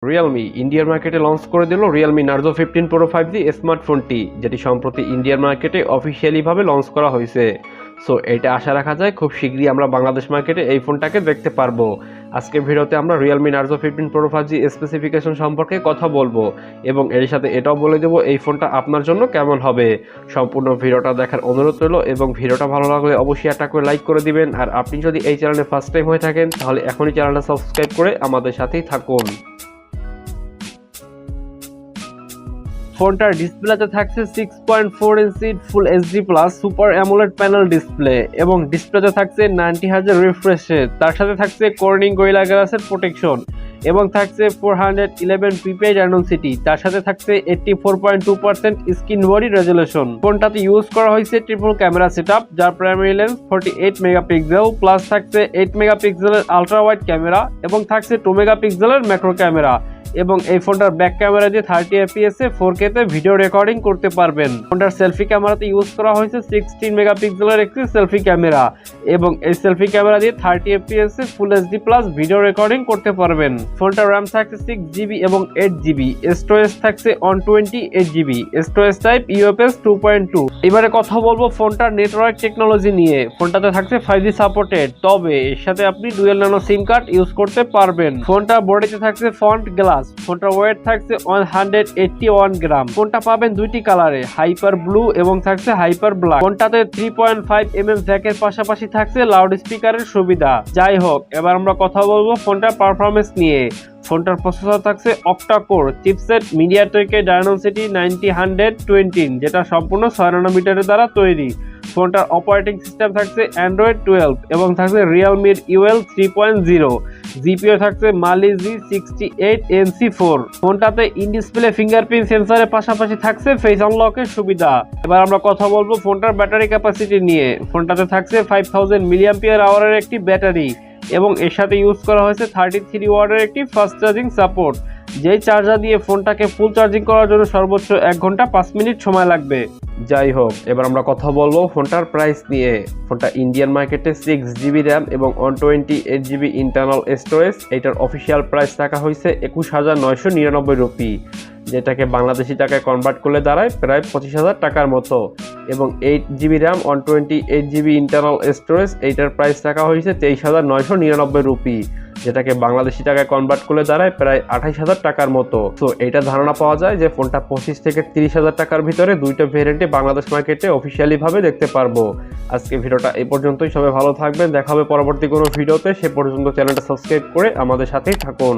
Realme ইন্ডিয়ার মার্কেটে launch করে দিল Realme Narzo 15 Pro 5G স্মার্টফোনটি, যেটি সম্প্রতি ইন্ডিয়ার মার্কেটে অফিসিয়ালি ভাবে লঞ্চ করা হয়েছে। সো এটা আশা রাখা যায় খুব শীঘ্রই আমরা বাংলাদেশ মার্কেটে এই ফোনটাকে দেখতে পারবো। আজকের ভিডিওতে আমরা Realme Narzo 15 Pro 5G specification সম্পর্কে কথা বলবো এবং এর সাথে এটাও বলে দেবো এই ফোনটা আপনার জন্য কেমন হবে। সম্পূর্ণ ভিডিওটা দেখার অনুরোধ রইল এবং ভিডিওটা ভালো লাগলে অবশ্যই একটা করে লাইক করে দিবেন। আর আপনি যদি এই চ্যানেলে ফার্স্ট টাইম হয়ে থাকেন তাহলে এখনই চ্যানেলটা সাবস্ক্রাইব করে আমাদের সাথেই থাকুন। ফোনটার ডিসপ্লেতে থাকছে 6.4 inch full HD plus super AMOLED panel display এবং ডিসপ্লেতে থাকছে 90 হার্জ রিফ্রেশ রেট। তার সাথে থাকছে কর্নিং গরিলা গ্লাসের প্রোটেকশন এবং থাকছে 411 পিপিআই ডায়মেনসিটি। তার সাথে থাকছে 84.2% স্ক্রিন বডি রেজুলেশন। ফোনটাতে ইউজ করা হয়েছে ট্রিপল ক্যামেরা সেটআপ, যার প্রাইমারি লেন্স 48 মেগাপিক্সেল প্লাস থাকছে 8 মেগাপিক্সেলের আলট্রা ওয়াইড ক্যামেরা এবং থাকছে 2 মেগাপিক্সেলের ম্যাক্রো ক্যামেরা। এবং এই ফোনটার ব্যাক ক্যামেরা দিয়ে 30 fps এ 4K তে ভিডিও রেকর্ডিং করতে পারবেন। ফোনটার সেলফি ক্যামেরাতে ইউজ করা হয়েছে 16 মেগাপিক্সেলের একটি সেলফি ক্যামেরা এবং এই সেলফি ক্যামেরা দিয়ে 30 fps এ full HD plus video recording করতে পারবেন। ফোনটার RAM থাকছে 6GB এবং 8GB, স্টোরেজ থাকছে 128GB, স্টোরেজ টাইপ UFS 2.2। এবারে কথা বলবো ফোনটার নেটওয়ার্ক টেকনোলজি নিয়ে। ফোনটাতে থাকছে 5G সাপোর্টেড, তবে এর সাথে আপনি ডুয়াল ন্যানো সিম কার্ড ইউজ করতে পারবেন। ফোনটা বডিতে থাকছে ফ্রন্ট গ্লাস, ফোনটার ওয়েট থাকছে 181 গ্রাম। ফোনটা পাবেন দুইটি কালারে, হাইপার ব্লু এবং থাকছে হাইপার ব্ল্যাক। ফোনটাতে 3.5mm জ্যাকের পাশাপাশি থাকছে লাউড স্পিকারের সুবিধা। যাই হোক, এবার আমরা কথা বলবো ফোনটার পারফরমেন্স নিয়ে। ফোনটার প্রসেসর থাকছে অক্টা কোর চিপসেট মিডিয়াটেকের ডায়মেনসিটি 90-120, যেটা সম্পূর্ণ 6 ন্যানোমিটারের দ্বারা তৈরি। ফোনটার অপারেটিং সিস্টেম থাকছে অ্যান্ড্রয়েড 12 এবং থাকছে রিয়েলমির UL 3.0। জিপিও থাকছে মালি G68NC4। ফোনটাতে ইন ডিসপ্লে ফিঙ্গারপ্রিন্ট সেন্সরের পাশাপাশি থাকছে ফেস আনলকের সুবিধা। এবার আমরা কথা বলবো ফোনটার ব্যাটারি ক্যাপাসিটি নিয়ে। ফোনটাতে থাকছে 5000 mAh এর একটি ব্যাটারি এবং এর সাথে ইউজ করা হয়েছে 33 ওয়াটের একটি ফাস্ট চার্জিং সাপোর্ট, যেই চার্জার দিয়ে ফোনটাকে ফুল চার্জিং করার জন্য সর্বোচ্চ 1 ঘন্টা 5 মিনিট সময় লাগবে। যাই হোক, এবার আমরা কথা বলবো ফোনটার প্রাইস নিয়ে। ফোনটা ইন্ডিয়ান মার্কেটে 6GB র্যাম এবং 128GB ইন্টারনাল স্টোরেজ। এটার অফিসিয়াল প্রাইস রাখা হয়েছে 21,999 রুপি, যেটাকে বাংলাদেশি টাকায় কনভার্ট করলে দাঁড়ায় প্রায় 25,000 টাকার মতো। এবং 8GB RAM 128GB internal storage, এইটার প্রাইস রাখা হয়েছে 23,999 রুপি, যেটাকে বাংলাদেশি টাকায় কনভার্ট করলে দাঁড়ায় প্রায় 28,000 টাকার মতো। তো এটা ধারণা পাওয়া যায় যে ফোনটা 25 থেকে 30,000 টাকার ভিতরে দুইটা ভেরিয়েন্টে বাংলাদেশ মার্কেটে অফিসিয়ালি ভাবে দেখতে পারবো। আজকে ভিডিওটা এই পর্যন্তই। সবাই ভালো থাকবেন, দেখা হবে পরবর্তী কোনো ভিডিওতে। সে পর্যন্ত চ্যানেলটা সাবস্ক্রাইব করে আমাদের সাথেই থাকুন।